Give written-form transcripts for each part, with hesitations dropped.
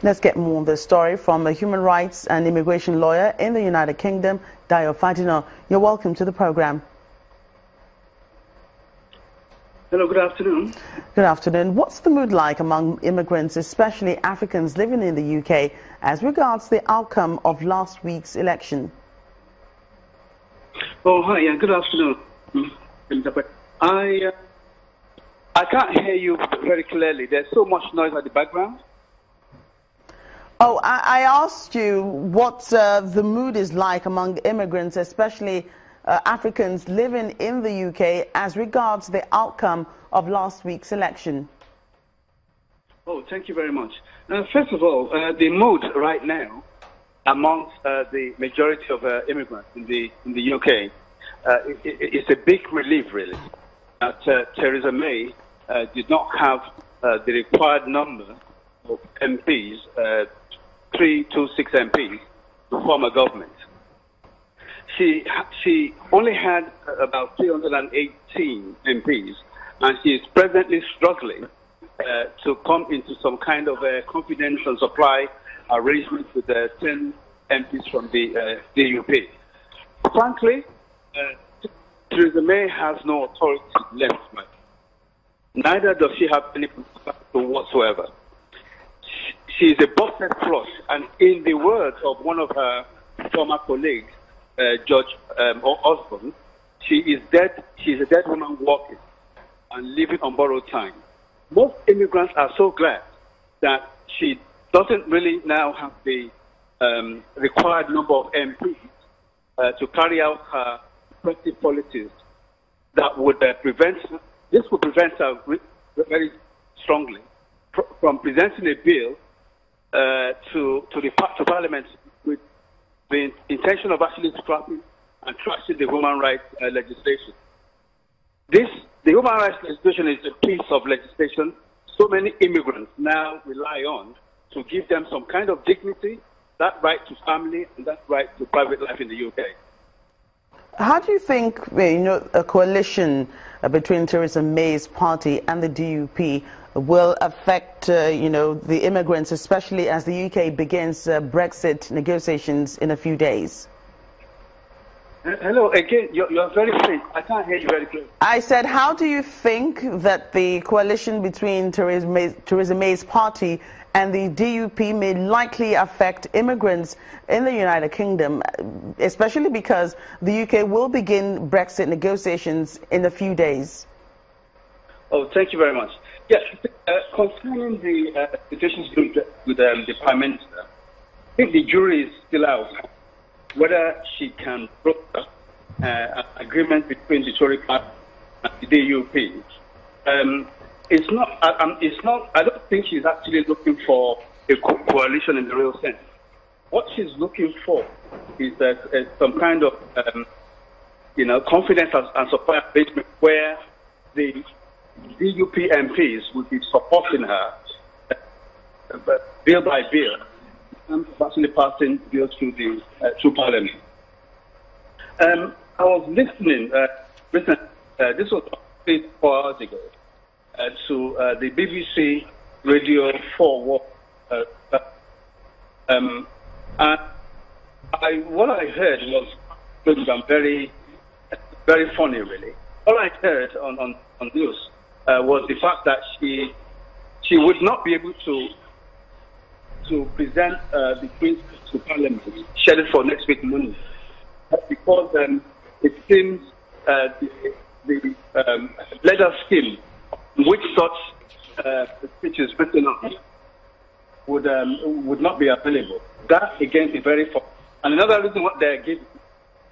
Let's get more on this story from a human rights and immigration lawyer in the United Kingdom, Govt. You're welcome to the program. Hello, good afternoon. Good afternoon. What's the mood like among immigrants, especially Africans living in the UK, as regards the outcome of last week's election? Oh, hi. Yeah, good afternoon. I can't hear you very clearly. There's so much noise at the background. Oh, I asked you what the mood is like among immigrants, especially Africans living in the UK, as regards the outcome of last week's election. Oh, thank you very much. First of all, the mood right now amongst the majority of immigrants in the UK it's a big relief, really, that Theresa May did not have the required number of MPs, 326 MPs, to form a government. She only had about 318 MPs, and she is presently struggling to come into some kind of a confidence and supply arrangement with the 10 MPs from the DUP. Frankly, Theresa May has no authority left. Neither does she have any political whatsoever. She is a busted flush, and in the words of one of her former colleagues, Judge Osborne, she is dead. She is a dead woman walking and living on borrowed time. Most immigrants are so glad that she doesn't really now have the required number of MPs to carry out her oppressive policies that would prevent her very strongly from presenting a bill to Parliament with the intention of actually scrapping and trashing the human rights legislation. The human rights legislation is a piece of legislation so many immigrants now rely on to give them some kind of dignity, that right to family, and that right to private life in the UK. How do you think, a coalition between Theresa May's party and the DUP will affect, the immigrants, especially as the UK begins Brexit negotiations in a few days? Hello, again, you're very faint. I can't hear you very clearly. I said, how do you think that the coalition between Theresa May's party and the DUP may likely affect immigrants in the United Kingdom, especially because the UK will begin Brexit negotiations in a few days? Oh, thank you very much. Yes, concerning the petitions with the Prime Minister, I think the jury is still out whether she can broker an agreement between the Tory party and the DUP. It's not. I don't think she's actually looking for a coalition in the real sense. What she's looking for is some kind of, confidence and support arrangement where the DUP MPs would be supporting her bill by bill, and actually passing bills through Parliament. I was listening. This was 4 hours ago. To the BBC Radio 4 and what I heard was very, very funny, really. All I heard on news was the fact that she would not be able to present the Queen's to Parliament scheduled for next week Monday, because it seems the legal scheme which such speech is written on would not be available. That again is very false. And another reason what they're giving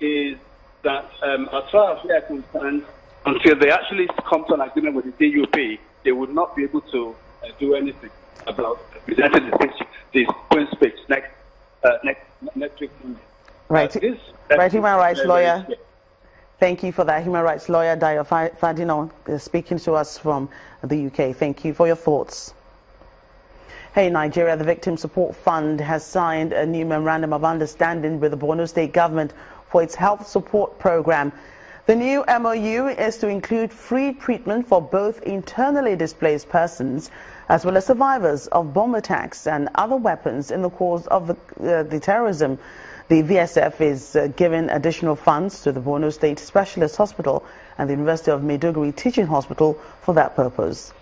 is that as far as they are concerned, until they actually come to an agreement with the DUP, they would not be able to do anything about presenting the Queen's speech next week. Right. Human rights lawyer. Thank you for that. Human rights lawyer Govt speaking to us from the UK. Thank you for your thoughts. Hey, Nigeria, the Victim Support Fund has signed a new memorandum of understanding with the Borno State government for its health support program. The new MoU is to include free treatment for both internally displaced persons as well as survivors of bomb attacks and other weapons in the course of the terrorism. The VSF is giving additional funds to the Borno State Specialist Hospital and the University of Maiduguri Teaching Hospital for that purpose.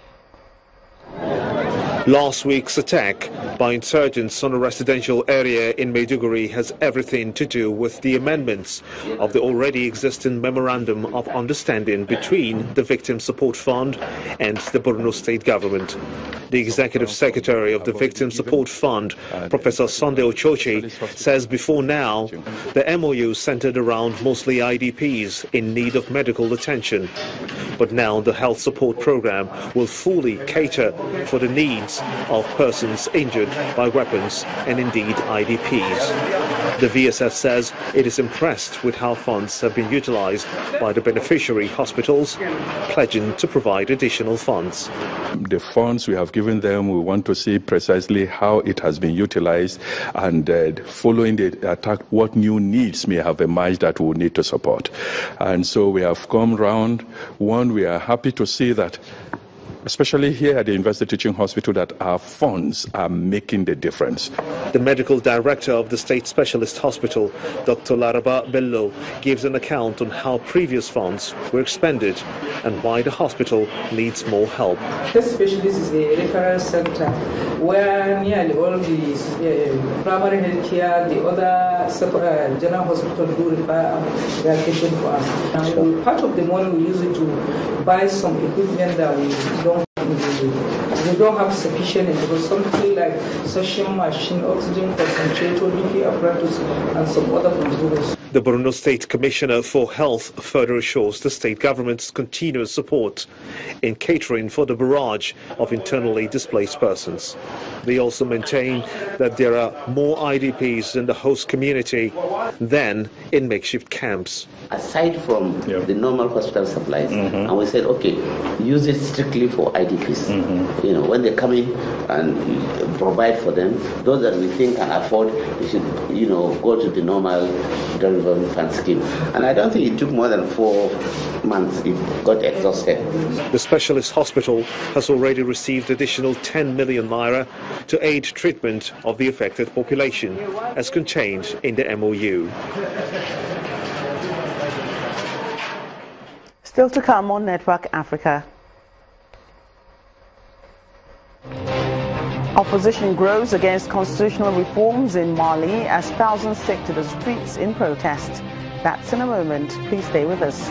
Last week's attack by insurgents on a residential area in Maiduguri has everything to do with the amendments of the already existing Memorandum of Understanding between the Victim Support Fund and the Borno State government. The Executive Secretary of the Victim Support Fund, Professor Sunday Ochochi, says before now the MoU centered around mostly IDPs in need of medical attention. But now the health support program will fully cater for the needs of persons injured by weapons and indeed IDPs. The VSF says it is impressed with how funds have been utilized by the beneficiary hospitals, pledging to provide additional funds. The funds we have given them, we want to see precisely how it has been utilized, and following the attack, what new needs may have emerged that we will need to support. And so we have come round. One, we are happy to see that, especially here at the University Teaching Hospital, that our funds are making the difference. The medical director of the State Specialist Hospital, Dr. Laraba Bello, gives an account on how previous funds were expended and why the hospital needs more help. This specialist is a referral center where nearly all the primary health care, the other general hospital do refer their patients to us. And part of the money we use it to buy some equipment that we don't have sufficient, because something like suction machine, oxygen concentrator, BP apparatus, and some other controls. The Borno State Commissioner for Health further assures the state government's continuous support in catering for the barrage of internally displaced persons. They also maintain that there are more IDPs in the host community than in makeshift camps. Aside from the normal hospital supplies, and we said, okay, use it strictly for IDPs. You know, when they come in and provide for them, those that we think can afford, they should, you know, go to the normal revolving fund scheme. And I don't think it took more than 4 months. It got exhausted. The specialist hospital has already received additional 10 million naira to aid treatment of the affected population, as contained in the MoU. Still to come on Network Africa. Opposition grows against constitutional reforms in Mali as thousands take to the streets in protest. That's in a moment. Please stay with us.